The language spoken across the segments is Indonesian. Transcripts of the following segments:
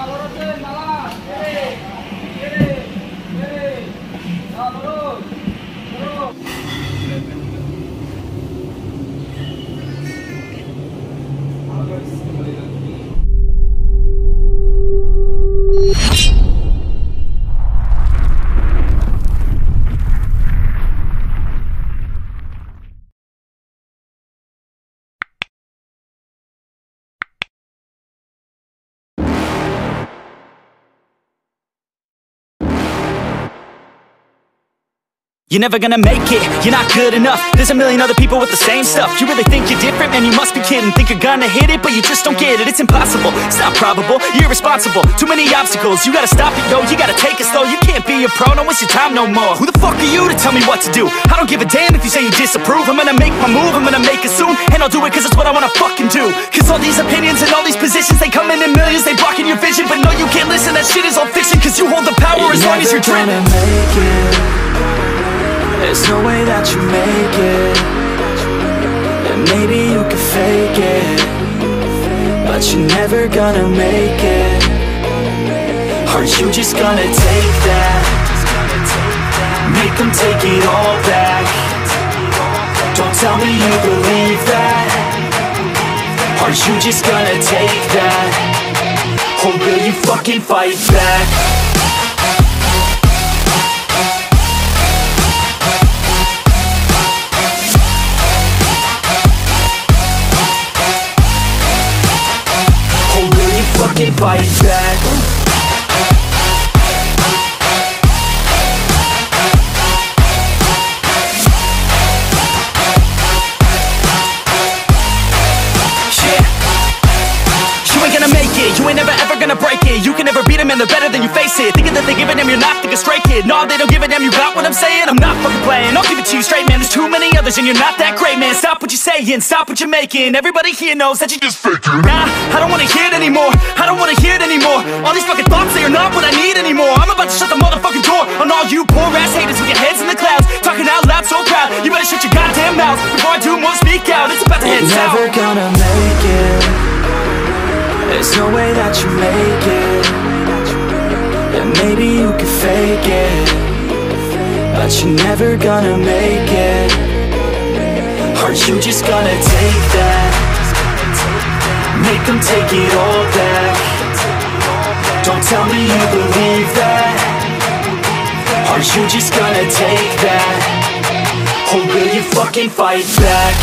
lurusin malah. Kiri. Kiri. Kiri. Nah, lurus. Lurus. Halo guys, kembali lagi. You're never gonna make it, you're not good enough. There's a million other people with the same stuff. You really think you're different? Man, you must be kidding. Think you're gonna hit it, but you just don't get it. It's impossible, it's not probable, you're irresponsible. Too many obstacles, you gotta stop it, yo. You gotta take it slow, you can't be a pro. Don't waste your time no more. Who the fuck are you to tell me what to do? I don't give a damn if you say you disapprove. I'm gonna make my move, I'm gonna make it soon. And I'll do it cause it's what I wanna fucking do. Cause all these opinions and all these positions, they come in millions, they blocking your vision. But no, you can't listen, that shit is all fiction. Cause you hold the power as long as you're dreaming. Make it. There's no way that you make it. And maybe you can fake it, but you're never gonna make it. Are you just gonna take that? Make them take it all back. Don't tell me you believe that. Are you just gonna take that? Or will you fucking fight back? Fucking fight back. You ain't gonna make it, you ain't never ever gonna break it. You can never beat them and they're better than you face it. Thinking that they give a damn, you're not thinking straight, kid. No, they don't give a damn, you got what I'm saying? I'm not fucking playing, I'll give it to you straight, man. There's too many others and you're not that great, man. Stop what you're saying, stop what you're making. Everybody here knows that you just faking. Nah, I don't wanna hear it anymore, I don't wanna hear it anymore. All these fucking thoughts, they are not what I need anymore. I'm about to shut the motherfucking door on all you poor ass haters with your heads in the clouds, talking out loud so proud. You better shut your goddamn mouth before I do more speak out. It's about to head south. You're never gonna make it. There's no way that you make it. And maybe you can fake it, but you're never gonna make it. Are you just gonna take that? Make them take it all back. Don't tell me you believe that. Are you just gonna take that? Or will you fucking fight back?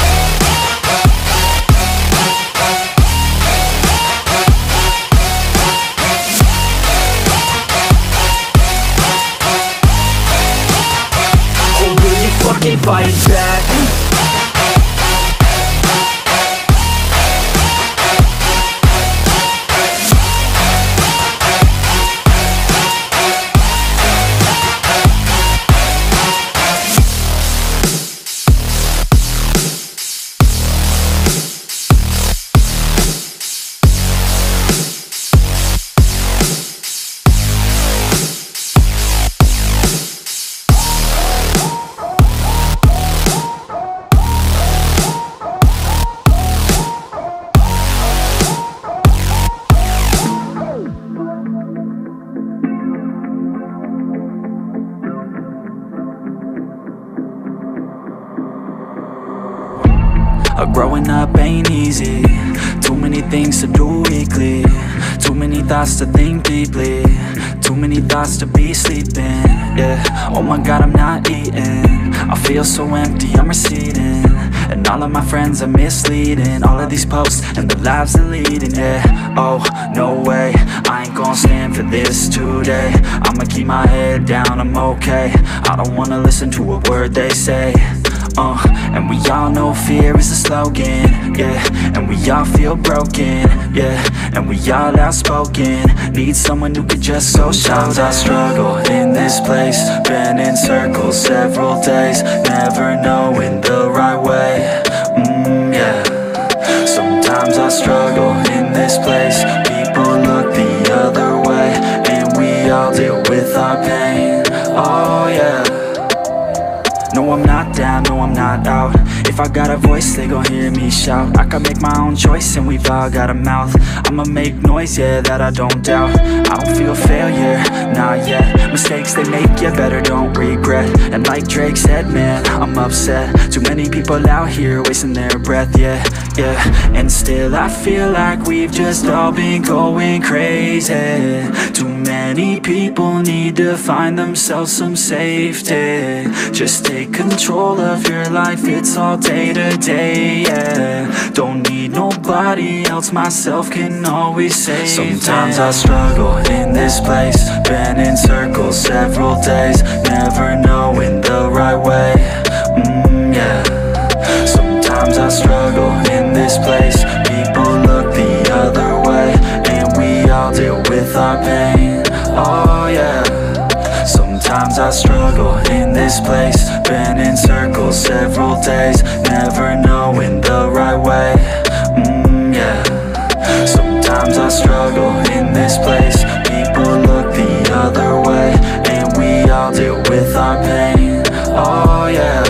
Fucking fight back. Growing up ain't easy. Too many things to do weekly. Too many thoughts to think deeply. Too many thoughts to be sleeping. Yeah, oh my god, I'm not eating. I feel so empty, I'm receding. And all of my friends are misleading. All of these posts and the lives they're leading. Yeah, oh, no way, I ain't gon' stand for this today. I'ma keep my head down, I'm okay. I don't wanna listen to a word they say. And we all know fear is a slogan, yeah. And we all feel broken, yeah. And we all outspoken. Need someone who could just go shout. Sometimes I struggle in this place. Been in circles several days, never knowing the right way. Yeah. Sometimes I struggle in this place. People look the other way, and we all deal with our pain. Oh yeah. No, I'm not down, no, I'm not out. If I got a voice, they gon' hear me me shout. I can make my own choice and we've all got a mouth. I'ma make noise, yeah, that I don't doubt. I don't feel failure, not yet. Mistakes they make, you better don't regret. And like Drake said, man, I'm upset. Too many people out here wasting their breath, yeah, yeah. And still I feel like we've just all been going crazy. Too many people need to find themselves some safety. Just take control of your life, it's all day to day, yeah. Don't need nobody else, myself can always save. Sometimes I struggle in this place, been in circles several days, never knowing the right way, yeah. Sometimes I struggle in this place, people look the other way, and we all deal with our pain, oh yeah. Sometimes I struggle in this place, been in circles several days, never knowing the right way, yeah. Sometimes I struggle in this place, people look the other way, and we all deal with our pain, oh yeah.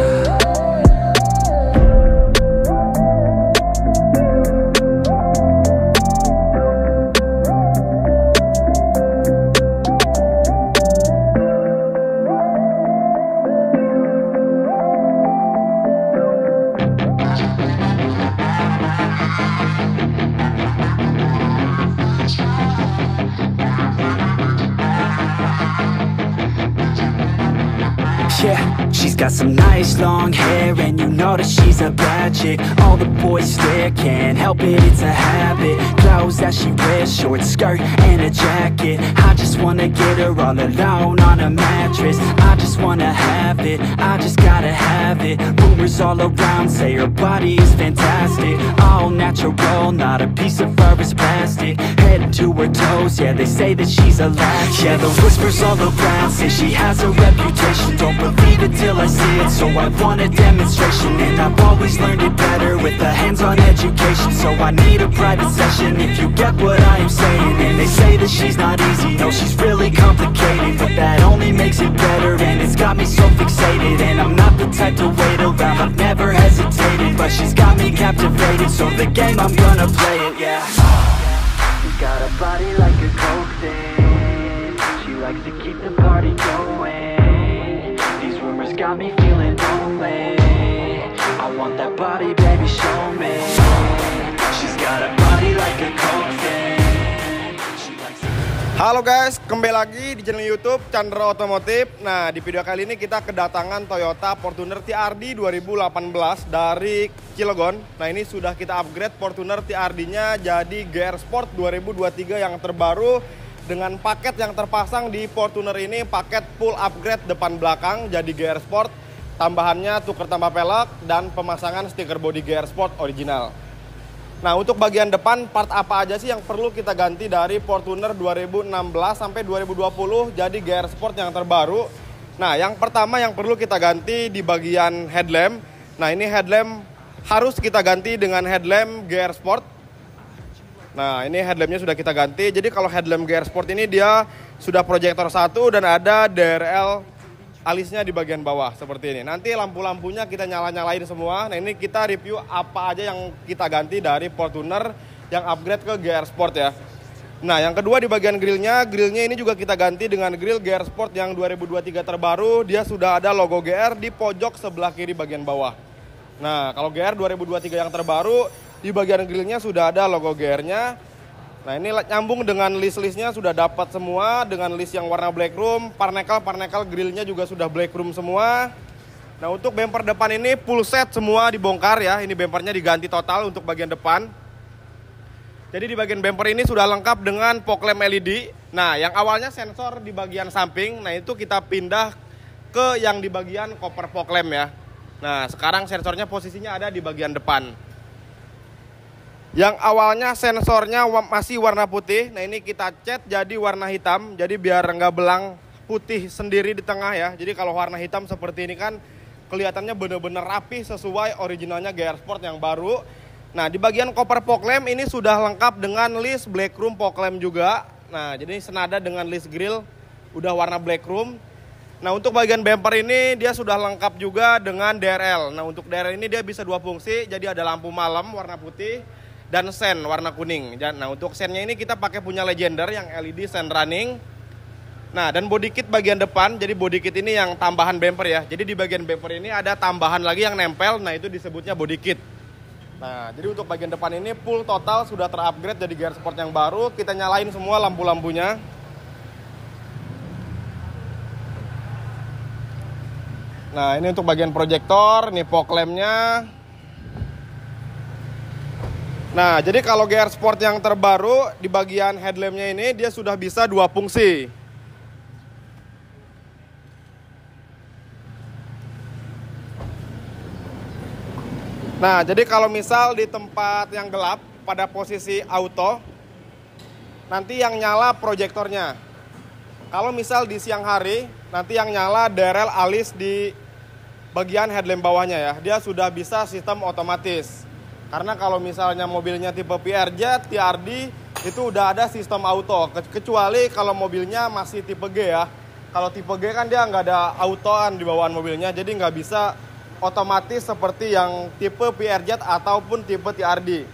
Yeah, she's got some nice long hair, and you know that she's a bad chick. All the boys stare, can't help it, it's a habit. Clothes that she wears, short skirt and a jacket. I just wanna get her all alone on a mattress. I just wanna have it, I just gotta have it. Rumors all around say her body is fantastic, all natural, not a piece of fur is plastic. Head to her toes, yeah, they say that she's a latch. Yeah, the whispers all around say she has a reputation. Don't believe it till I see it, so I want a demonstration. And I've always learned it better with a hands-on education, so I need a private session if you get what I am saying. And they say that she's not easy, no, she's really complicated, but that only makes it better, and it's got me so fixated. And I'm not the type to wait around, I've never hesitated, but she's got me captivated, so the game, I'm gonna play it, yeah. She's got a body like a coke thing, she likes to keep the party going. Rumors got me feeling lonely, I want that body, baby, show me. She's got a body like a coke thing. Halo guys, kembali lagi di channel YouTube Chandra Otomotif. Nah, di video kali ini kita kedatangan Toyota Fortuner TRD 2018 dari Cilegon. Nah, ini sudah kita upgrade Fortuner TRD-nya jadi GR Sport 2023 yang terbaru. Dengan paket yang terpasang di Fortuner ini, paket full upgrade depan belakang jadi GR Sport. Tambahannya tuker tambah pelek dan pemasangan stiker body GR Sport original. Nah, untuk bagian depan, part apa aja sih yang perlu kita ganti dari Fortuner 2016 sampai 2020 jadi GR Sport yang terbaru? Nah, yang pertama yang perlu kita ganti di bagian headlamp. Nah, ini headlamp harus kita ganti dengan headlamp GR Sport. Nah, ini headlampnya sudah kita ganti. Jadi kalau headlamp GR Sport ini dia sudah proyektor 1 dan ada DRL alisnya di bagian bawah seperti ini. Nanti lampu-lampunya kita nyala-nyalain semua. Nah, ini kita review apa aja yang kita ganti dari Fortuner yang upgrade ke GR Sport ya. Nah, yang kedua di bagian grillnya ini juga kita ganti dengan grill GR Sport yang 2023 terbaru. Dia sudah ada logo GR di pojok sebelah kiri bagian bawah. Nah, kalau GR 2023 yang terbaru, di bagian grillnya sudah ada logo GR-nya. Nah, ini nyambung dengan list-listnya sudah dapat semua dengan list yang warna black room. Parnekel grillnya juga sudah black room semua. Nah, untuk bumper depan ini full set semua dibongkar ya. Ini bumpernya diganti total untuk bagian depan. Jadi di bagian bumper ini sudah lengkap dengan fog lamp LED. Nah, yang awalnya sensor di bagian samping, nah itu kita pindah ke yang di bagian koper fog lamp ya. Nah, sekarang sensornya posisinya ada di bagian depan. Yang awalnya sensornya masih warna putih, nah ini kita cat jadi warna hitam, jadi biar nggak belang putih sendiri di tengah ya. Jadi kalau warna hitam seperti ini kan kelihatannya bener-bener rapi sesuai originalnya GR Sport yang baru. Nah, di bagian koper fog lamp ini sudah lengkap dengan list black room fog lamp juga. Nah, jadi senada dengan list grill udah warna black room. Nah, untuk bagian bumper ini dia sudah lengkap juga dengan DRL. Nah, untuk DRL ini dia bisa dua fungsi, jadi ada lampu malam warna putih dan sen warna kuning. Nah, untuk sennya ini kita pakai punya Legender yang LED sen running. Nah, dan body kit bagian depan, jadi body kit ini yang tambahan bumper ya. Jadi di bagian bumper ini ada tambahan lagi yang nempel, nah itu disebutnya body kit. Nah, jadi untuk bagian depan ini full total sudah terupgrade jadi gear sport yang baru. Kita nyalain semua lampu-lampunya. Nah, ini untuk bagian proyektor, ini fog lamp-nya. Nah, jadi kalau gear sport yang terbaru di bagian headlamp-nya ini dia sudah bisa dua fungsi. Nah, jadi kalau misal di tempat yang gelap pada posisi auto, nanti yang nyala proyektornya. Kalau misal di siang hari, nanti yang nyala DRL alis di bagian headlamp bawahnya ya. Dia sudah bisa sistem otomatis. Karena kalau misalnya mobilnya tipe PRJ, TRD, itu udah ada sistem auto. Kecuali kalau mobilnya masih tipe G ya. Kalau tipe G kan dia nggak ada autoan di bawaan mobilnya, jadi nggak bisa otomatis seperti yang tipe PRJ ataupun tipe TRD.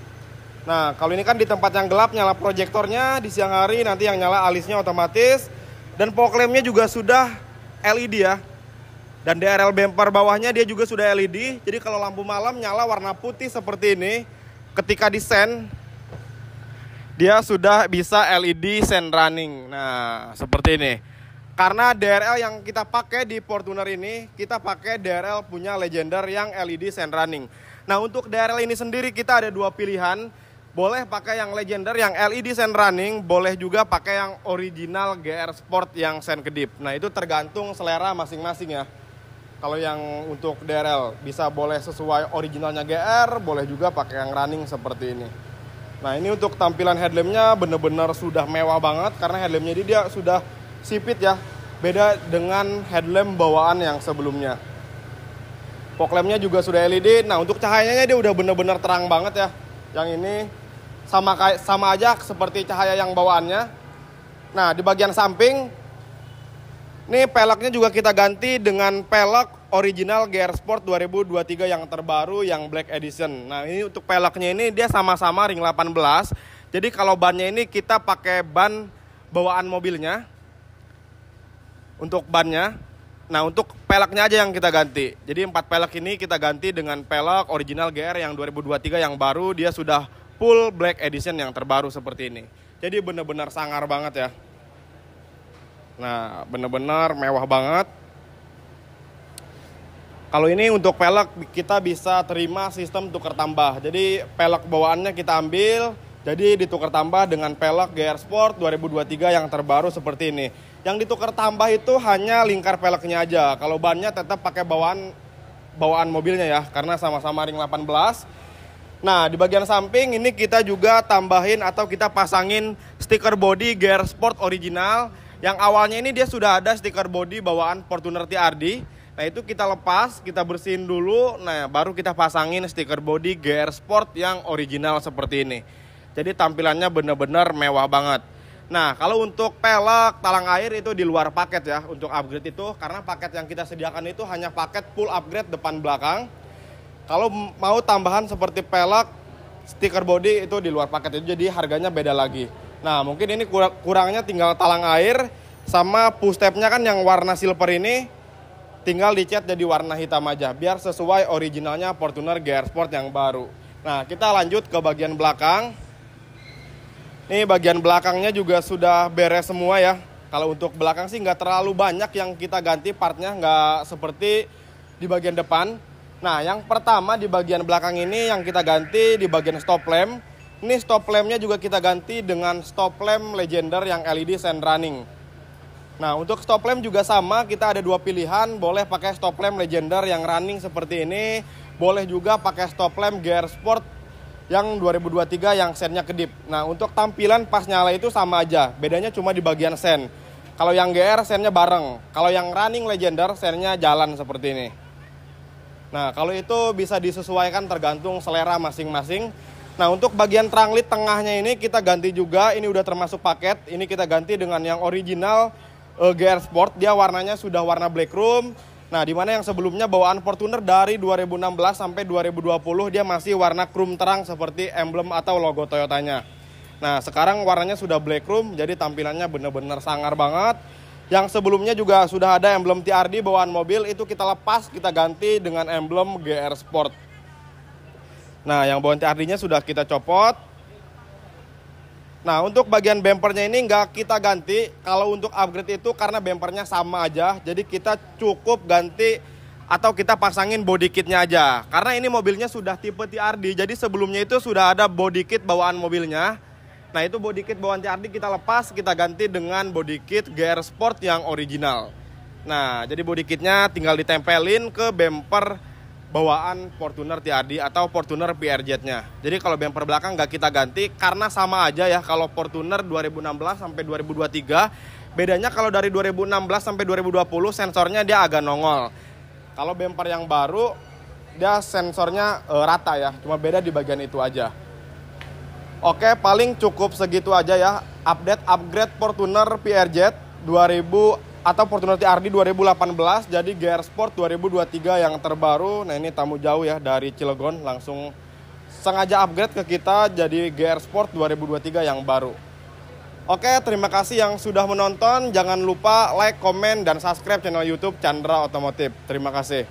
Nah, kalau ini kan di tempat yang gelap nyala proyektornya, di siang hari nanti yang nyala alisnya otomatis. Dan fog lamp-nya juga sudah LED ya. Dan DRL bumper bawahnya dia juga sudah LED. Jadi kalau lampu malam nyala warna putih seperti ini, ketika di sen, dia sudah bisa LED sen running. Nah, seperti ini. Karena DRL yang kita pakai di Fortuner ini, kita pakai DRL punya Legender yang LED sen running. Nah, untuk DRL ini sendiri kita ada dua pilihan. Boleh pakai yang Legender yang LED sen running, boleh juga pakai yang original GR Sport yang sen kedip. Nah, itu tergantung selera masing-masing ya. Kalau yang untuk DRL bisa boleh sesuai originalnya GR, boleh juga pakai yang running seperti ini. Nah, ini untuk tampilan headlampnya bener-bener sudah mewah banget karena headlampnya ini dia sudah sipit ya. Beda dengan headlamp bawaan yang sebelumnya. Fog lamp-nya juga sudah LED. Nah, untuk cahayanya dia udah bener-bener terang banget ya. Yang ini sama aja seperti cahaya yang bawaannya. Nah, di bagian samping ini peleknya juga kita ganti dengan pelek original GR Sport 2023 yang terbaru yang Black Edition. Nah, ini untuk peleknya ini dia sama-sama ring 18. Jadi kalau bannya ini kita pakai ban bawaan mobilnya. Untuk bannya. Nah, untuk peleknya aja yang kita ganti. Jadi 4 pelek ini kita ganti dengan pelek original GR yang 2023 yang baru. Dia sudah full Black Edition yang terbaru seperti ini. Jadi benar-benar sangar banget ya. Nah, benar-benar mewah banget. Kalau ini untuk pelek kita bisa terima sistem tukar tambah. Jadi pelek bawaannya kita ambil, jadi ditukar tambah dengan pelek GR Sport 2023 yang terbaru seperti ini. Yang ditukar tambah itu hanya lingkar peleknya aja. Kalau bannya tetap pakai bawaan mobilnya ya, karena sama-sama ring 18. Nah, di bagian samping ini kita juga tambahin atau kita pasangin stiker body GR Sport original. Yang awalnya ini dia sudah ada stiker body bawaan Fortuner TRD. Nah, itu kita lepas, kita bersihin dulu. Nah, baru kita pasangin stiker body GR Sport yang original seperti ini. Jadi tampilannya benar-benar mewah banget. Nah, kalau untuk pelek talang air itu di luar paket ya untuk upgrade itu. Karena paket yang kita sediakan itu hanya paket full upgrade depan belakang. Kalau mau tambahan seperti pelek, stiker body itu di luar paket itu, jadi harganya beda lagi. Nah, mungkin ini kurangnya tinggal talang air sama push tab-nya kan yang warna silver ini tinggal dicat jadi warna hitam aja biar sesuai originalnya Fortuner GR Sport yang baru. Nah, kita lanjut ke bagian belakang. Nih bagian belakangnya juga sudah beres semua ya. Kalau untuk belakang sih nggak terlalu banyak yang kita ganti partnya, nggak seperti di bagian depan. Nah, yang pertama di bagian belakang ini yang kita ganti di bagian stop lamp. Ini stop lamp-nya juga kita ganti dengan stop lamp Legender yang LED sen running. Nah, untuk stop lamp juga sama, kita ada dua pilihan. Boleh pakai stop lamp Legender yang running seperti ini. Boleh juga pakai stop lamp GR Sport yang 2023 yang sennya kedip. Nah, untuk tampilan pas nyala itu sama aja. Bedanya cuma di bagian sen. Kalau yang GR sennya bareng. Kalau yang running Legender sennya jalan seperti ini. Nah, kalau itu bisa disesuaikan tergantung selera masing-masing. Nah, untuk bagian tranglit tengahnya ini kita ganti juga. Ini udah termasuk paket. Ini kita ganti dengan yang original GR Sport, dia warnanya sudah warna black chrome. Nah, dimana yang sebelumnya bawaan Fortuner dari 2016 sampai 2020 dia masih warna chrome terang seperti emblem atau logo Toyotanya. Nah, sekarang warnanya sudah black chrome, jadi tampilannya benar-benar sangar banget. Yang sebelumnya juga sudah ada emblem TRD bawaan mobil, itu kita lepas, kita ganti dengan emblem GR Sport. Nah, yang bawaan TRD-nya sudah kita copot. Nah, untuk bagian bempernya ini nggak kita ganti. Kalau untuk upgrade itu karena bempernya sama aja, jadi kita cukup ganti atau kita pasangin body kitnya aja. Karena ini mobilnya sudah tipe TRD, jadi sebelumnya itu sudah ada body kit bawaan mobilnya. Nah, itu body kit bawaan TRD kita lepas, kita ganti dengan body kit GR Sport yang original. Nah, jadi body kitnya tinggal ditempelin ke bemper bawaan Fortuner TRD atau Fortuner PRJ-nya. Jadi kalau bumper belakang nggak kita ganti karena sama aja ya. Kalau Fortuner 2016 sampai 2023, bedanya kalau dari 2016 sampai 2020 sensornya dia agak nongol. Kalau bumper yang baru dia sensornya rata ya, cuma beda di bagian itu aja. Oke, paling cukup segitu aja ya. Upgrade Fortuner PRJ 2000 atau Fortuner TRD 2018 jadi GR Sport 2023 yang terbaru. Nah, ini tamu jauh ya dari Cilegon, langsung sengaja upgrade ke kita jadi GR Sport 2023 yang baru. Oke, terima kasih yang sudah menonton. Jangan lupa like, komen, dan subscribe channel YouTube Chandra Otomotif. Terima kasih.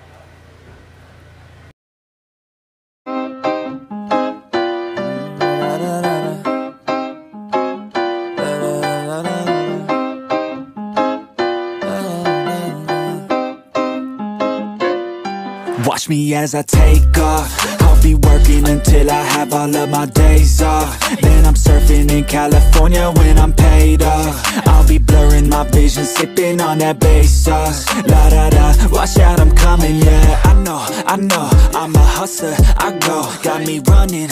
Watch me as I take off. I'll be working until I have all of my days off. Then I'm surfing in California when I'm paid off. I'll be blurring my vision, sipping on that bass sauce. La da da, watch out, I'm coming, yeah. I know, I'm a hustler, I go. Got me running,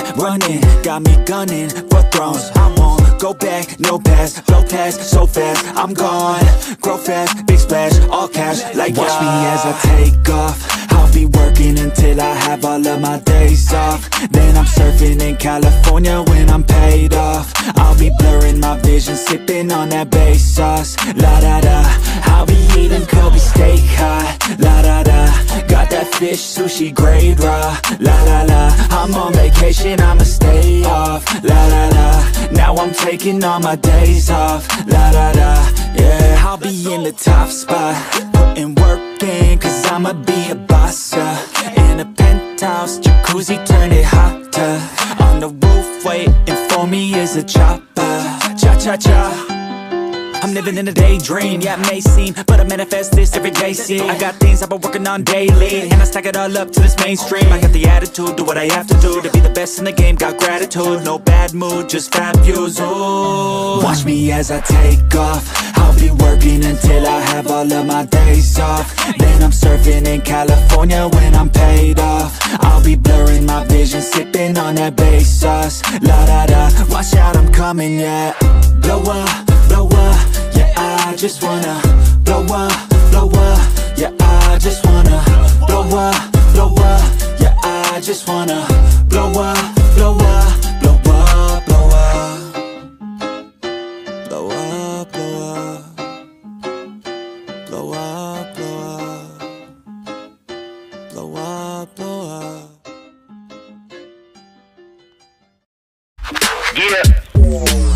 got me gunning for thrones. I won't go back, no pass, flow past so fast, I'm gone. Grow fast, big splash, all cash, like watch me as I take off. I'll be working until I have all of my days off. Then I'm surfing in California when I'm paid off. I'll be blurring my vision, sipping on that bass sauce. La da da, I'll be eating Kobe steak hot. La da da, got that fish sushi grade raw. La la la, I'm on vacation, I'ma stay off. La la la, now I'm taking all my days off. La da da, yeah. I'll be in the top spot, putting work in, cause I'ma be a boss, yeah. In a penthouse, jacuzzi, turn it hotter. On the roof, waiting for me is a chopper. Cha-cha-cha, I'm living in a daydream, yeah, it may seem, but I manifest this every day, see. I got things I've been working on daily, and I stack it all up to this mainstream. I got the attitude, do what I have to do to be the best in the game, got gratitude. No bad mood, just fat views, ooh. Watch me as I take off. I'll be working until I have all of my days off. Then I'm surfing in California when I'm paid off. I'll be blurring my vision, sipping on that bass sauce. La da da, watch out, I'm coming, yeah. Blow up, yeah, I just wanna blow up, yeah, I just wanna blow up, yeah, I just wanna blow up, blow up, blow up, blow up, blow up, blow up, blow up, blow up. Yeah.